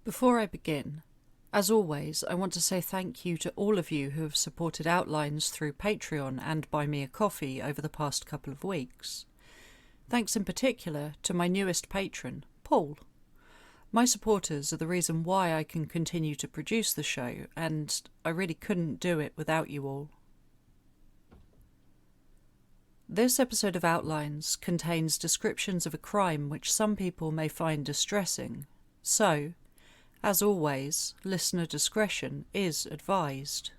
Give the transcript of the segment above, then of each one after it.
Before I begin, as always, I want to say thank you to all of you who have supported Outlines through Patreon and Buy Me a Coffee over the past couple of weeks. Thanks in particular to my newest patron, Paul. My supporters are the reason why I can continue to produce the show, and I really couldn't do it without you all. This episode of Outlines contains descriptions of a crime which some people may find distressing, so, as always, listener discretion is advised.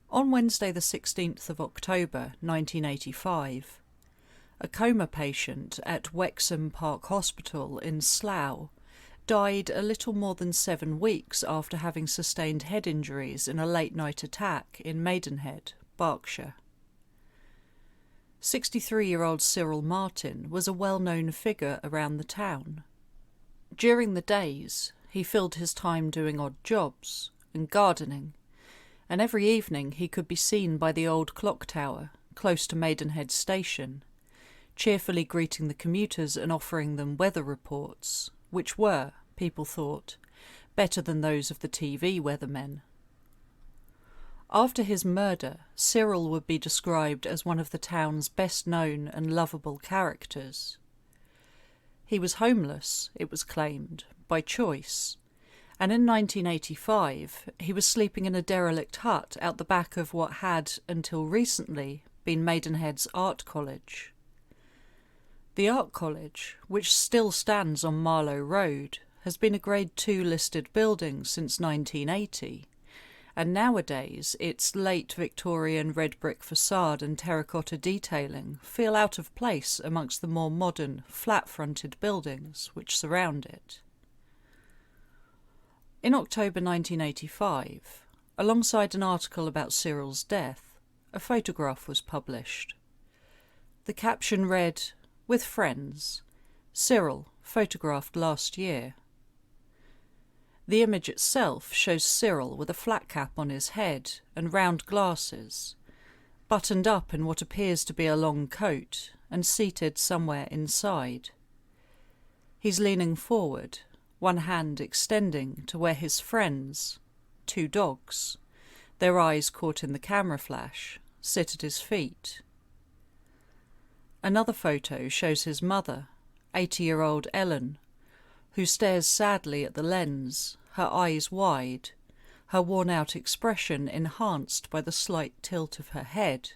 On Wednesday the 16th of October 1985, a coma patient at Wexham Park Hospital in Slough died a little more than 7 weeks after having sustained head injuries in a late-night attack in Maidenhead, Berkshire. 63-year-old Cyril Martin was a well-known figure around the town. During the days, he filled his time doing odd jobs and gardening, and every evening he could be seen by the old clock tower, close to Maidenhead station, cheerfully greeting the commuters and offering them weather reports, which were, people thought, better than those of the TV weathermen. After his murder, Cyril would be described as one of the town's best-known and lovable characters. He was homeless, it was claimed, by choice, and in 1985 he was sleeping in a derelict hut out the back of what had, until recently, been Maidenhead's art college. The art college, which still stands on Marlow Road, has been a Grade 2 listed building since 1980, and nowadays its late Victorian red brick facade and terracotta detailing feel out of place amongst the more modern, flat-fronted buildings which surround it. In October 1985, alongside an article about Cyril's death, a photograph was published. The caption read, "With friends, Cyril, photographed last year." The image itself shows Cyril with a flat cap on his head and round glasses, buttoned up in what appears to be a long coat and seated somewhere inside. He's leaning forward, one hand extending to where his friends, 2 dogs, their eyes caught in the camera flash, sit at his feet. Another photo shows his mother, 80-year-old Ellen, who stares sadly at the lens, her eyes wide, her worn-out expression enhanced by the slight tilt of her head.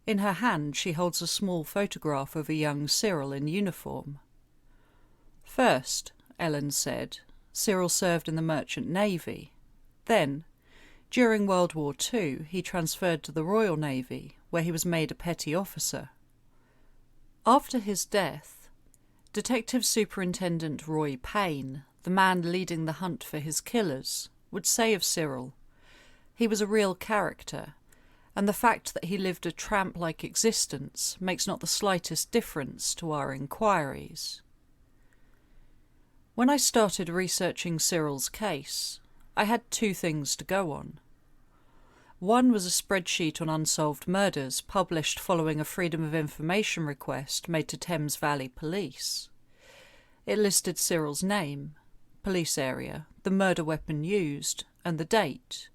In her hand she holds a small photograph of a young Cyril in uniform. First, Ellen said, Cyril served in the Merchant Navy. Then, during World War II, he transferred to the Royal Navy, where he was made a petty officer. After his death, Detective Superintendent Roy Payne, the man leading the hunt for his killers, would say of Cyril, "He was a real character, and the fact that he lived a tramp-like existence makes not the slightest difference to our inquiries." When I started researching Cyril's case, I had 2 things to go on. One was a spreadsheet on unsolved murders published following a Freedom of Information request made to Thames Valley Police. It listed Cyril's name, police area, the murder weapon used, and the date,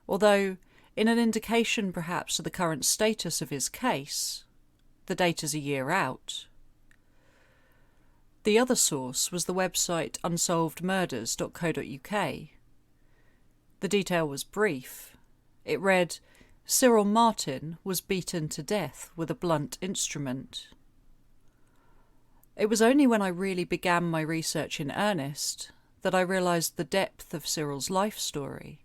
although, in an indication perhaps of the current status of his case, the date is a year out. The other source was the website unsolvedmurders.co.uk. The detail was brief. It read, "Cyril Martin was beaten to death with a blunt instrument." It was only when I really began my research in earnest that I realised the depth of Cyril's life story,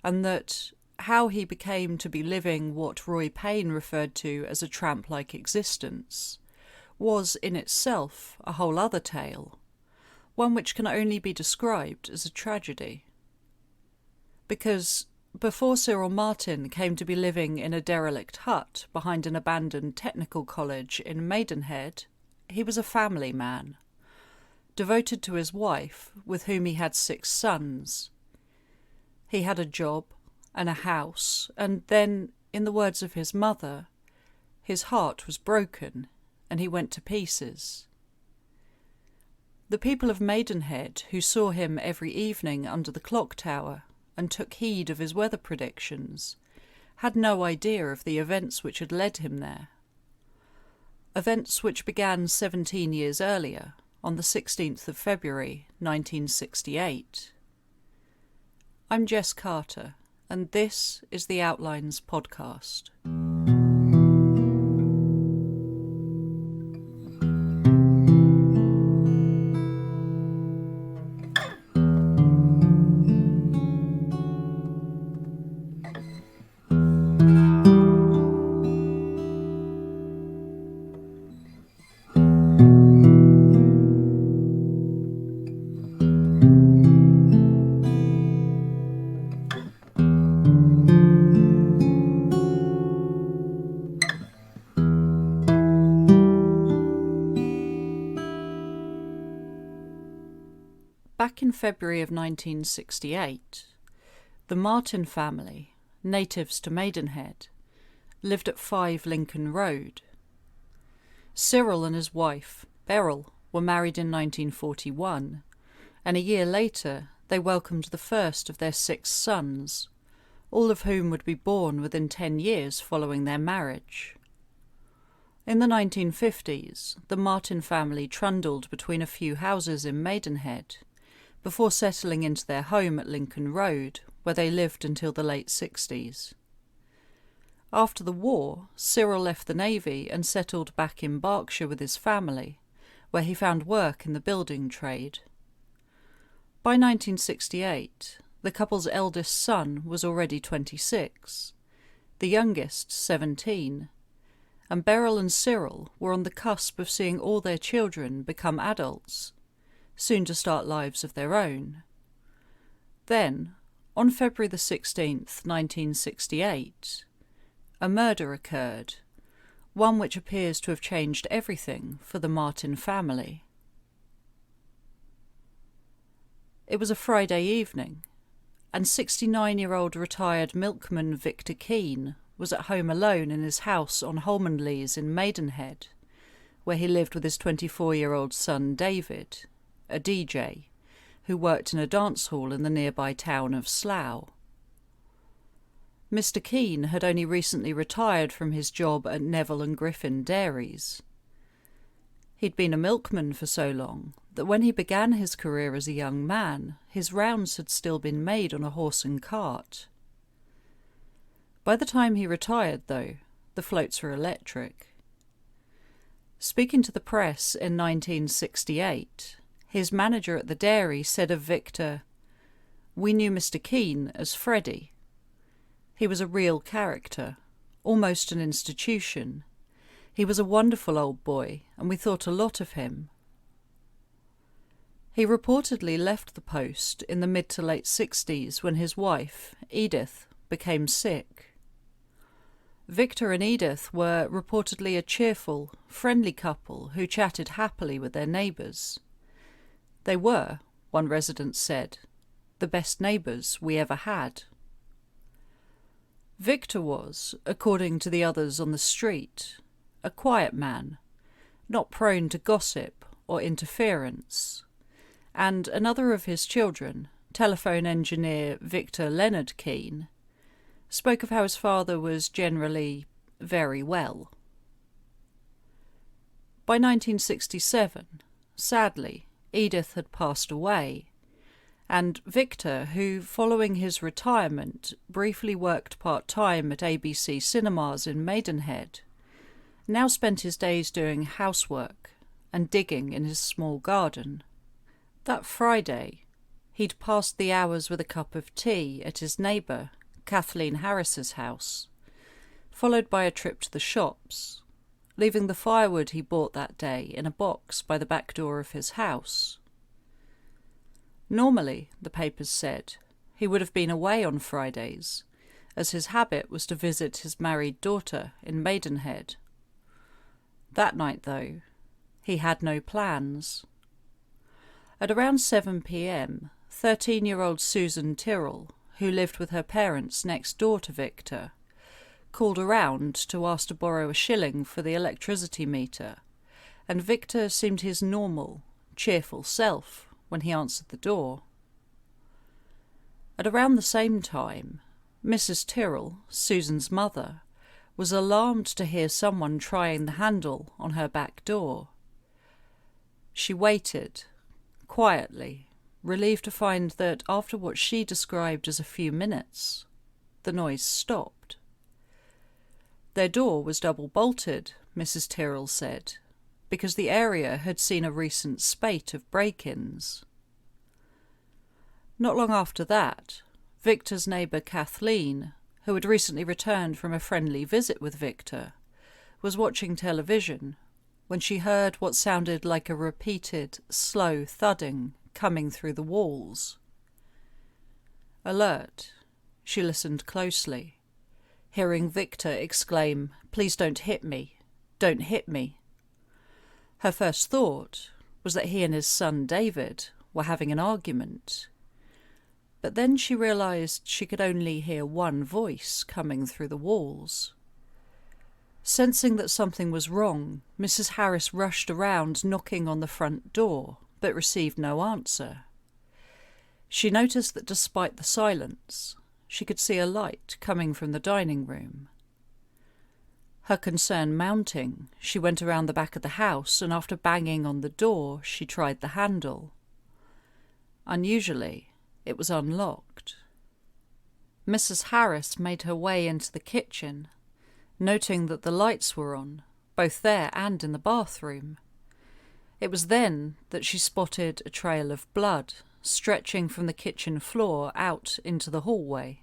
and that how he became to be living what Roy Payne referred to as a tramp-like existence was in itself a whole other tale, one which can only be described as a tragedy. Because before Cyril Martin came to be living in a derelict hut behind an abandoned technical college in Maidenhead, he was a family man, devoted to his wife, with whom he had 6 sons. He had a job and a house, and then, in the words of his mother, his heart was broken and he went to pieces. The people of Maidenhead, who saw him every evening under the clock tower and took heed of his weather predictions, had no idea of the events which had led him there. Events which began 17 years earlier, on the 16th of February 1968. I'm Jess Carter, and this is the Outlines podcast. Back in February of 1968, the Martin family, natives to Maidenhead, lived at 5 Lincoln Road. Cyril and his wife, Beryl, were married in 1941, and a year later they welcomed the first of their 6 sons, all of whom would be born within 10 years following their marriage. In the 1950s, the Martin family trundled between a few houses in Maidenhead, before settling into their home at Lincoln Road, where they lived until the late 60s. After the war, Cyril left the Navy and settled back in Berkshire with his family, where he found work in the building trade. By 1968, the couple's eldest son was already 26, the youngest 17, and Beryl and Cyril were on the cusp of seeing all their children become adults, soon to start lives of their own. Then, on February the 16th, 1968, a murder occurred, one which appears to have changed everything for the Martin family. It was a Friday evening, and 69-year-old retired milkman Victor Keane was at home alone in his house on Holmanleys in Maidenhead, where he lived with his 24-year-old son David, a DJ, who worked in a dance hall in the nearby town of Slough. Mr. Keane had only recently retired from his job at Neville and Griffin Dairies. He'd been a milkman for so long that when he began his career as a young man, his rounds had still been made on a horse and cart. By the time he retired, though, the floats were electric. Speaking to the press in 1968, his manager at the dairy said of Victor, "We knew Mr. Keane as Freddie. He was a real character, almost an institution. He was a wonderful old boy, and we thought a lot of him." He reportedly left the post in the mid to late 60s when his wife, Edith, became sick. Victor and Edith were reportedly a cheerful, friendly couple who chatted happily with their neighbours. They were, one resident said, the best neighbours we ever had. Victor was, according to the others on the street, a quiet man, not prone to gossip or interference, and another of his children, telephone engineer Victor Leonard Keane, spoke of how his father was generally very well. By 1967, sadly, Edith had passed away, and Victor, who, following his retirement, briefly worked part-time at ABC Cinemas in Maidenhead, now spent his days doing housework and digging in his small garden. That Friday, he'd passed the hours with a cup of tea at his neighbour, Kathleen Harris's house, followed by a trip to the shops, leaving the firewood he bought that day in a box by the back door of his house. Normally, the papers said, he would have been away on Fridays, as his habit was to visit his married daughter in Maidenhead. That night, though, he had no plans. At around 7 p.m, 13-year-old Susan Tyrrell, who lived with her parents next door to Victor, called around to ask to borrow a shilling for the electricity meter, and Victor seemed his normal, cheerful self when he answered the door. At around the same time, Mrs. Tyrrell, Susan's mother, was alarmed to hear someone trying the handle on her back door. She waited, quietly, relieved to find that after what she described as a few minutes, the noise stopped. Their door was double-bolted, Mrs. Tyrrell said, because the area had seen a recent spate of break-ins. Not long after that, Victor's neighbour Kathleen, who had recently returned from a friendly visit with Victor, was watching television when she heard what sounded like a repeated, slow thudding coming through the walls. Alert, she listened closely, hearing Victor exclaim, "Please don't hit me, don't hit me." Her first thought was that he and his son David were having an argument. But then she realised she could only hear one voice coming through the walls. Sensing that something was wrong, Mrs. Harris rushed around, knocking on the front door, but received no answer. She noticed that despite the silence, she could see a light coming from the dining room. Her concern mounting, she went around the back of the house, and after banging on the door, she tried the handle. Unusually, it was unlocked. Mrs. Harris made her way into the kitchen, noting that the lights were on, both there and in the bathroom. It was then that she spotted a trail of blood stretching from the kitchen floor out into the hallway.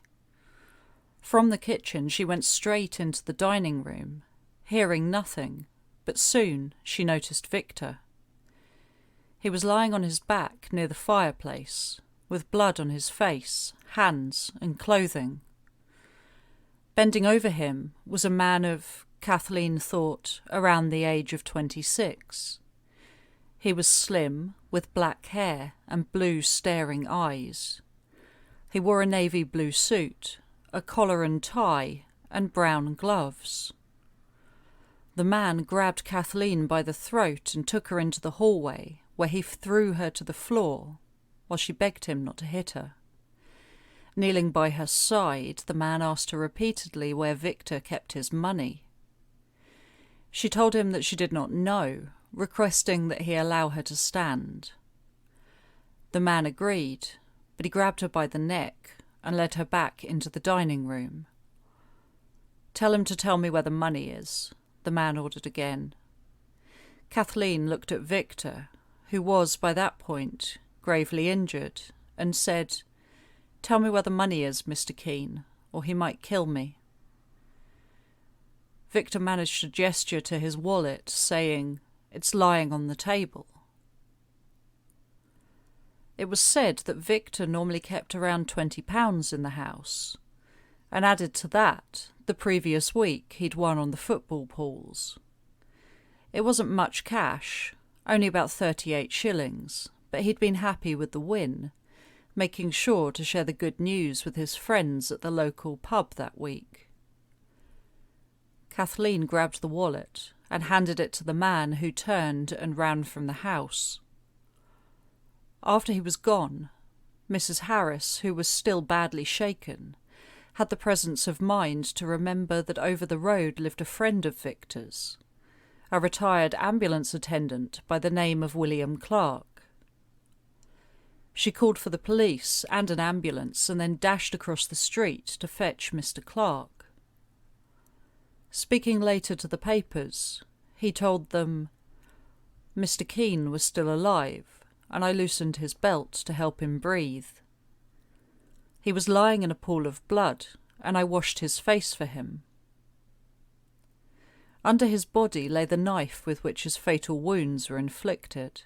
From the kitchen she went straight into the dining room, hearing nothing, but soon she noticed Victor. He was lying on his back near the fireplace, with blood on his face, hands, and clothing. Bending over him was a man of, Kathleen thought, around the age of 26. He was slim, with black hair and blue staring eyes. He wore a navy blue suit, a collar and tie, and brown gloves. The man grabbed Kathleen by the throat and took her into the hallway, where he threw her to the floor, while she begged him not to hit her. Kneeling by her side, the man asked her repeatedly where Victor kept his money. She told him that she did not know, requesting that he allow her to stand. The man agreed, but he grabbed her by the neck and led her back into the dining room. "Tell him to tell me where the money is," the man ordered again. Kathleen looked at Victor, who was, by that point, gravely injured, and said, "Tell me where the money is, Mr. Keene, or he might kill me." Victor managed to gesture to his wallet, saying, "It's lying on the table." It was said that Victor normally kept around £20 in the house, and added to that, the previous week he'd won on the football pools. It wasn't much cash, only about 38 shillings, but he'd been happy with the win, making sure to share the good news with his friends at the local pub that week. Kathleen grabbed the wallet and handed it to the man, who turned and ran from the house. After he was gone, Mrs. Harris, who was still badly shaken, had the presence of mind to remember that over the road lived a friend of Victor's, a retired ambulance attendant by the name of William Clark. She called for the police and an ambulance and then dashed across the street to fetch Mr. Clark. Speaking later to the papers, he told them, "Mr. Keene was still alive, and I loosened his belt to help him breathe. He was lying in a pool of blood, and I washed his face for him." Under his body lay the knife with which his fatal wounds were inflicted.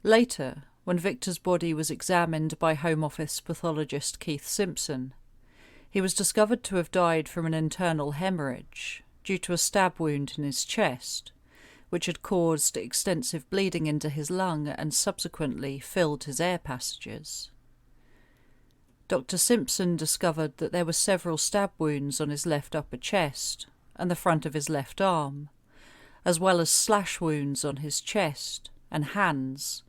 Later, when Victor's body was examined by Home Office pathologist Keith Simpson, he was discovered to have died from an internal hemorrhage due to a stab wound in his chest, which had caused extensive bleeding into his lung and subsequently filled his air passages. Dr. Simpson discovered that there were several stab wounds on his left upper chest and the front of his left arm, as well as slash wounds on his chest, and hands,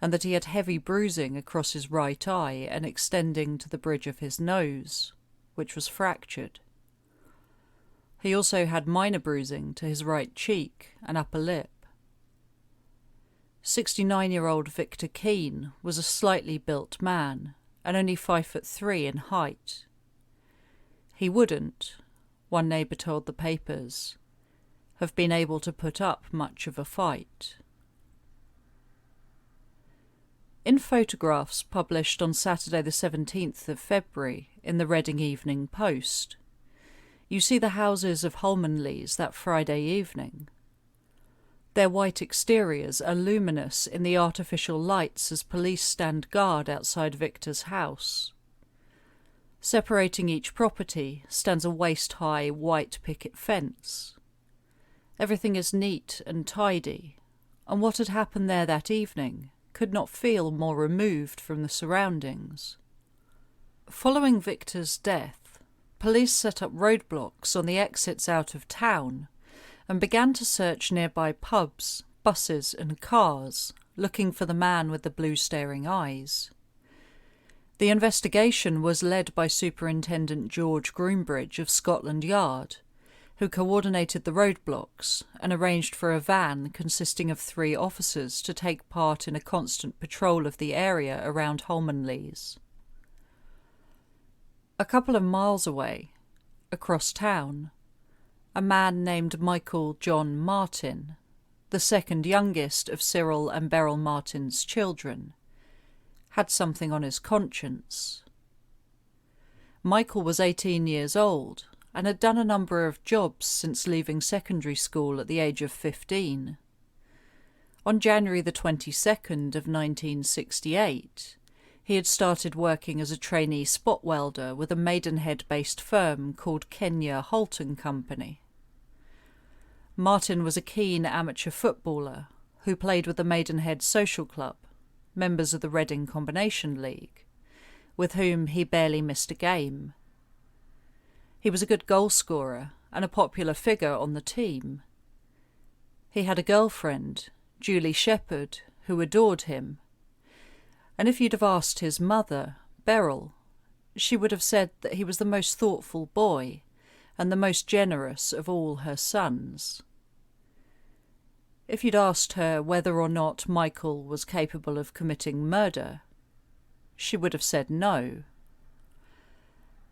and that he had heavy bruising across his right eye and extending to the bridge of his nose, which was fractured. He also had minor bruising to his right cheek and upper lip. 69-year-old Victor Keane was a slightly built man and only 5'3" in height. He wouldn't, one neighbour told the papers, have been able to put up much of a fight. In photographs published on Saturday the 17th of February in the Reading Evening Post, you see the houses of Holmanleys that Friday evening. Their white exteriors are luminous in the artificial lights as police stand guard outside Victor's house. Separating each property stands a waist-high white picket fence. Everything is neat and tidy, and what had happened there that evening could not feel more removed from the surroundings. Following Victor's death, police set up roadblocks on the exits out of town and began to search nearby pubs, buses and cars, looking for the man with the blue staring eyes. The investigation was led by Superintendent George Groombridge of Scotland Yard, who coordinated the roadblocks and arranged for a van consisting of 3 officers to take part in a constant patrol of the area around Holmanleys. A couple of miles away, across town, a man named Michael John Martin, the second youngest of Cyril and Beryl Martin's children, had something on his conscience. Michael was 18 years old and had done a number of jobs since leaving secondary school at the age of 15. On January the 22nd of 1968, he had started working as a trainee spot welder with a Maidenhead-based firm called Kenya Holt and Company. Martin was a keen amateur footballer who played with the Maidenhead Social Club, members of the Reading Combination League, with whom he barely missed a game. He was a good goal-scorer and a popular figure on the team. He had a girlfriend, Julie Shepherd, who adored him. And if you'd have asked his mother, Beryl, she would have said that he was the most thoughtful boy and the most generous of all her sons. If you'd asked her whether or not Michael was capable of committing murder, she would have said no.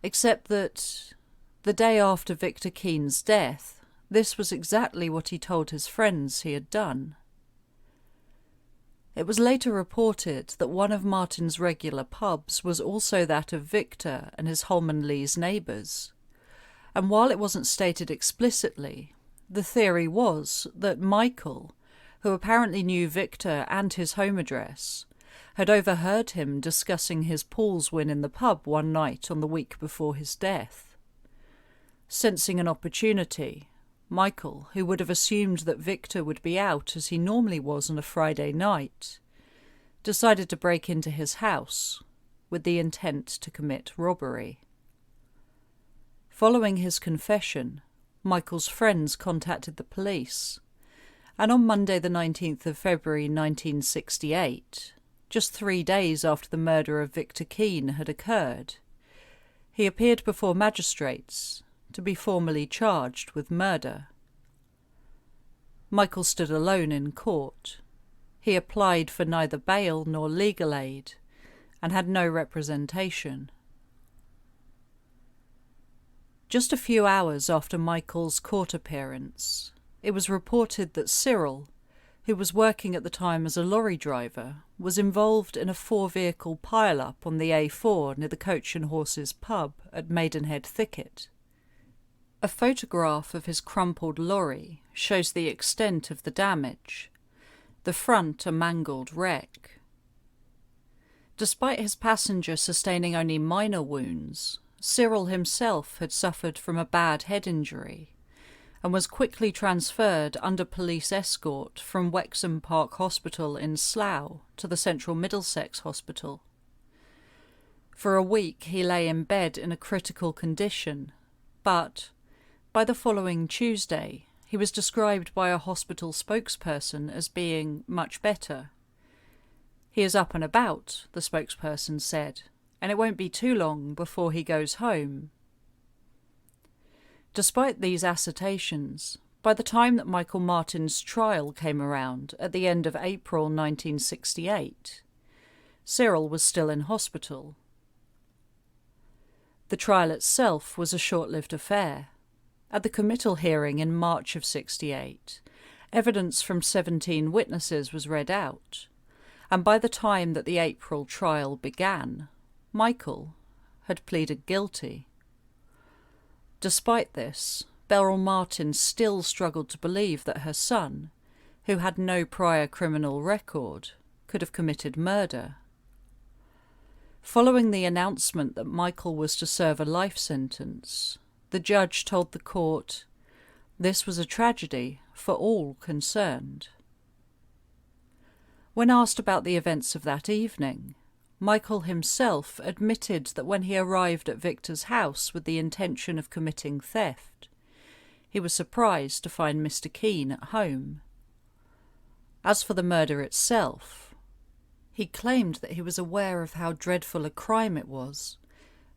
Except that the day after Victor Keane's death, this was exactly what he told his friends he had done. It was later reported that one of Martin's regular pubs was also that of Victor and his Holmanleys neighbours, and while it wasn't stated explicitly, the theory was that Michael, who apparently knew Victor and his home address, had overheard him discussing his Paul's win in the pub one night on the week before his death. Sensing an opportunity, Michael, who would have assumed that Victor would be out as he normally was on a Friday night, decided to break into his house with the intent to commit robbery. Following his confession, Michael's friends contacted the police, and on Monday the 19th of February 1968, just 3 days after the murder of Victor Keane had occurred, he appeared before magistrates to be formally charged with murder. Michael stood alone in court. He applied for neither bail nor legal aid and had no representation. Just a few hours after Michael's court appearance, it was reported that Cyril, who was working at the time as a lorry driver, was involved in a 4-vehicle pile-up on the A4 near the Coach and Horses pub at Maidenhead Thicket. A photograph of his crumpled lorry shows the extent of the damage, the front a mangled wreck. Despite his passenger sustaining only minor wounds, Cyril himself had suffered from a bad head injury and was quickly transferred under police escort from Wexham Park Hospital in Slough to the Central Middlesex Hospital. For a week he lay in bed in a critical condition, but by the following Tuesday He was described by a hospital spokesperson as being much better. "He is up and about," the spokesperson said, "and it won't be too long before he goes home." Despite these assertions, by the time that Michael Martin's trial came around at the end of April 1968, Cyril was still in hospital. The trial itself was a short-lived affair. At the committal hearing in March of '68, evidence from 17 witnesses was read out, and by the time that the April trial began, Michael had pleaded guilty. Despite this, Beryl Martin still struggled to believe that her son, who had no prior criminal record, could have committed murder. Following the announcement that Michael was to serve a life sentence, the judge told the court, "This was a tragedy for all concerned." When asked about the events of that evening, Michael himself admitted that when he arrived at Victor's house with the intention of committing theft, he was surprised to find Mr. Keane at home. As for the murder itself, he claimed that he was aware of how dreadful a crime it was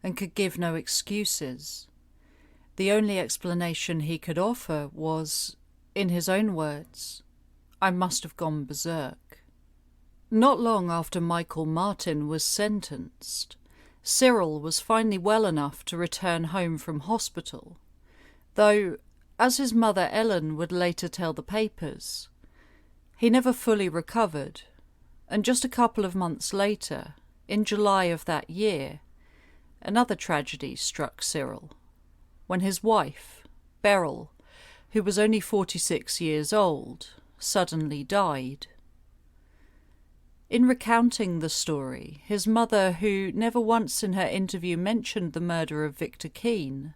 and could give no excuses. The only explanation he could offer was, in his own words, "I must have gone berserk." Not long after Michael Martin was sentenced, Cyril was finally well enough to return home from hospital, though, as his mother Ellen would later tell the papers, he never fully recovered, and just a couple of months later, in July of that year, another tragedy struck Cyril, when his wife, Beryl, who was only 46 years old, suddenly died. In recounting the story, his mother, who never once in her interview mentioned the murder of Victor Keane,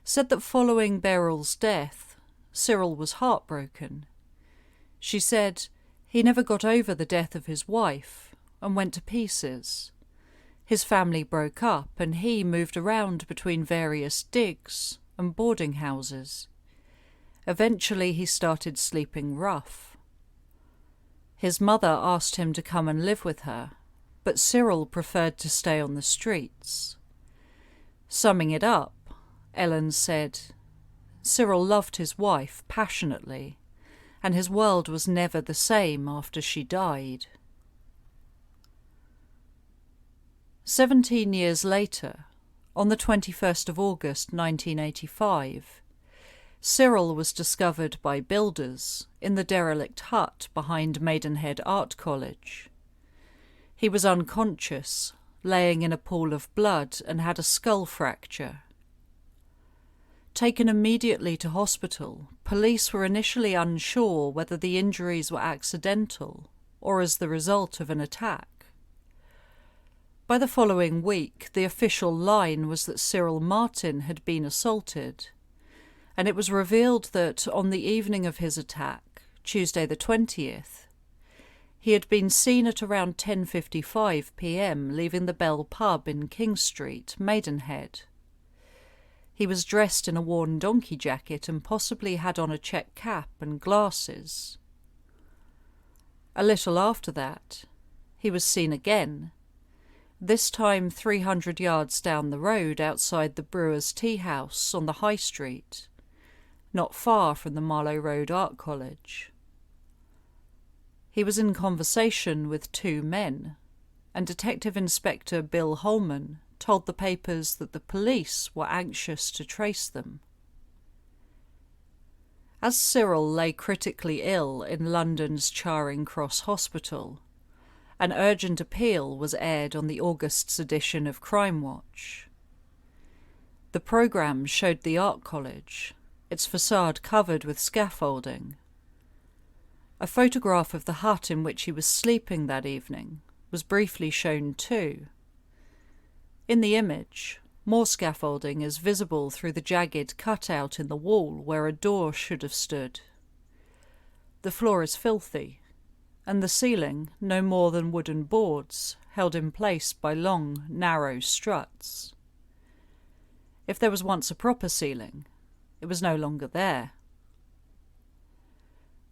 said that following Beryl's death, Cyril was heartbroken. She said he never got over the death of his wife and went to pieces. His family broke up and he moved around between various digs and boarding houses. Eventually he started sleeping rough. His mother asked him to come and live with her, but Cyril preferred to stay on the streets. Summing it up, Ellen said, "Cyril loved his wife passionately, and his world was never the same after she died." 17 years later, on the 21st of August 1985, Cyril was discovered by builders in the derelict hut behind Maidenhead Art College. He was unconscious, laying in a pool of blood, and had a skull fracture. Taken immediately to hospital, police were initially unsure whether the injuries were accidental or as the result of an attack. By the following week, the official line was that Cyril Martin had been assaulted, and it was revealed that on the evening of his attack, Tuesday the 20th, he had been seen at around 10:55 p.m. leaving the Bell pub in King Street, Maidenhead. He was dressed in a worn donkey jacket and possibly had on a check cap and glasses. A little after that, he was seen again, this time 300 yards down the road outside the Brewer's Tea House on the High Street, not far from the Marlow Road Art College. He was in conversation with two men, and Detective Inspector Bill Holman told the papers that the police were anxious to trace them. As Cyril lay critically ill in London's Charing Cross Hospital, an urgent appeal was aired on the August's edition of Crime Watch. The programme showed the art college, its facade covered with scaffolding. A photograph of the hut in which he was sleeping that evening was briefly shown too. In the image, more scaffolding is visible through the jagged cutout in the wall where a door should have stood. The floor is filthy, and the ceiling no more than wooden boards held in place by long, narrow struts. If there was once a proper ceiling, it was no longer there.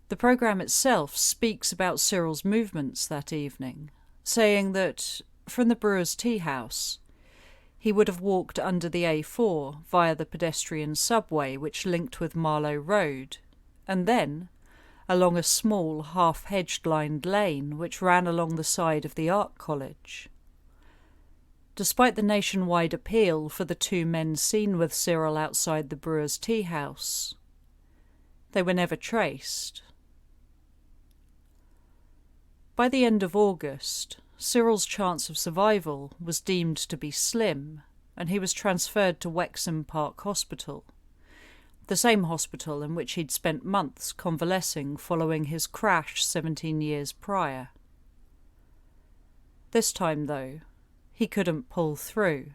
The programme itself speaks about Cyril's movements that evening, saying that, from the Brewer's Tea House, he would have walked under the A4 via the pedestrian subway which linked with Marlow Road, and then along a small half-hedged lined lane which ran along the side of the Art College. Despite the nationwide appeal for the two men seen with Cyril outside the Brewer's Tea House, they were never traced. By the end of August, Cyril's chance of survival was deemed to be slim, and he was transferred to Wexham Park Hospital, the same hospital in which he'd spent months convalescing following his crash 17 years prior. This time, though, he couldn't pull through,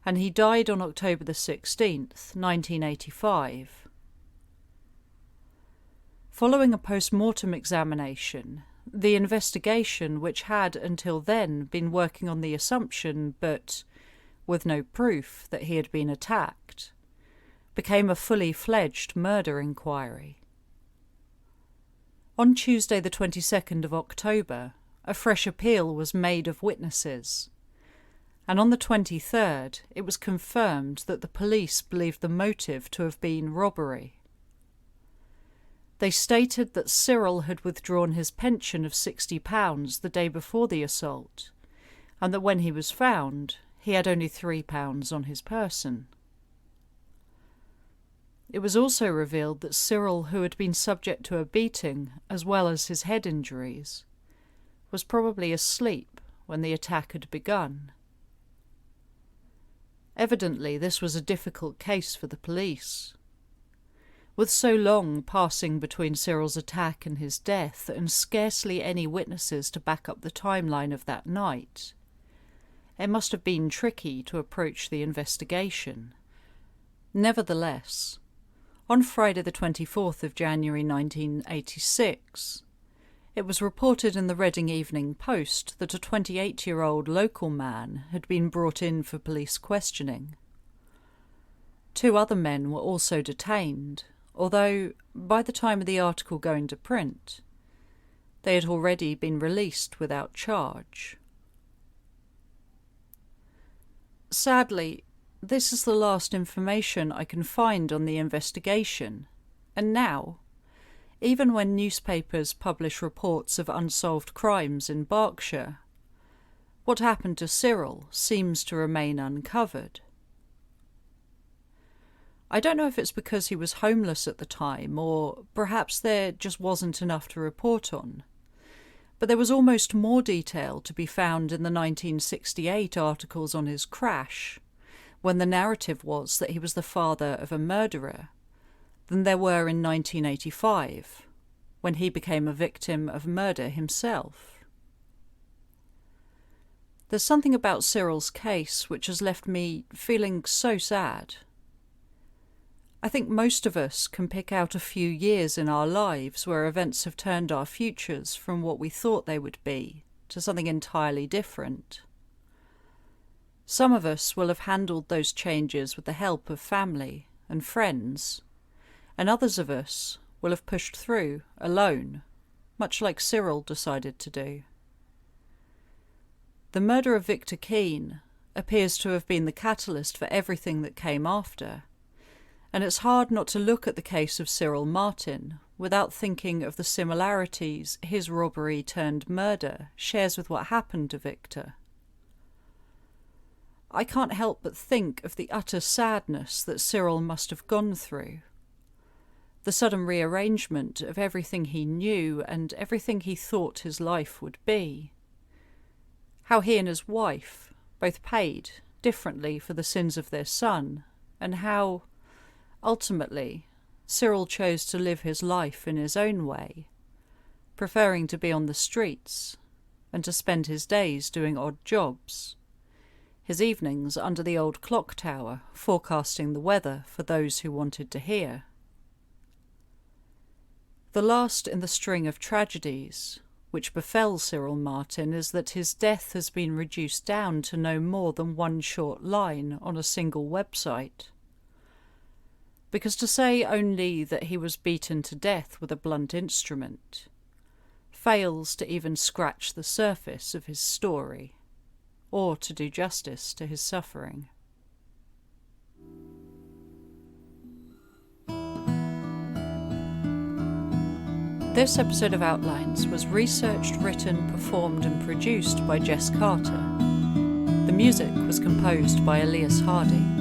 and he died on October the 16th, 1985. Following a post-mortem examination, the investigation, which had until then been working on the assumption, but with no proof, that he had been attacked, became a fully fledged murder inquiry. On Tuesday the 22nd of October, a fresh appeal was made of witnesses, and on the 23rd it was confirmed that the police believed the motive to have been robbery. They stated that Cyril had withdrawn his pension of £60 the day before the assault, and that when he was found, he had only £3 on his person. It was also revealed that Cyril, who had been subject to a beating as well as his head injuries, was probably asleep when the attack had begun. Evidently, this was a difficult case for the police. With so long passing between Cyril's attack and his death, and scarcely any witnesses to back up the timeline of that night, it must have been tricky to approach the investigation. Nevertheless, on Friday the 24th of January 1986, it was reported in the Reading Evening Post that a 28-year-old local man had been brought in for police questioning. 2 other men were also detained, although, by the time of the article going to print, they had already been released without charge. Sadly, this is the last information I can find on the investigation, and now, even when newspapers publish reports of unsolved crimes in Berkshire, what happened to Cyril seems to remain uncovered. I don't know if it's because he was homeless at the time, or perhaps there just wasn't enough to report on, but there was almost more detail to be found in the 1968 articles on his crash, when the narrative was that he was the father of a murderer, than there were in 1985, when he became a victim of murder himself. There's something about Cyril's case which has left me feeling so sad. I think most of us can pick out a few years in our lives where events have turned our futures from what we thought they would be to something entirely different. Some of us will have handled those changes with the help of family and friends, and others of us will have pushed through alone, much like Cyril decided to do. The murder of Victor Keane appears to have been the catalyst for everything that came after, and it's hard not to look at the case of Cyril Martin without thinking of the similarities his robbery turned murder shares with what happened to Victor. I can't help but think of the utter sadness that Cyril must have gone through, the sudden rearrangement of everything he knew and everything he thought his life would be, how he and his wife both paid differently for the sins of their son, and how, ultimately, Cyril chose to live his life in his own way, preferring to be on the streets and to spend his days doing odd jobs, his evenings under the old clock tower forecasting the weather for those who wanted to hear. The last in the string of tragedies which befell Cyril Martin is that his death has been reduced down to no more than one short line on a single website. because to say only that he was beaten to death with a blunt instrument fails to even scratch the surface of his story, or to do justice to his suffering. This episode of Outlines was researched, written, performed and produced by Jess Carter. The music was composed by Elias Hardy.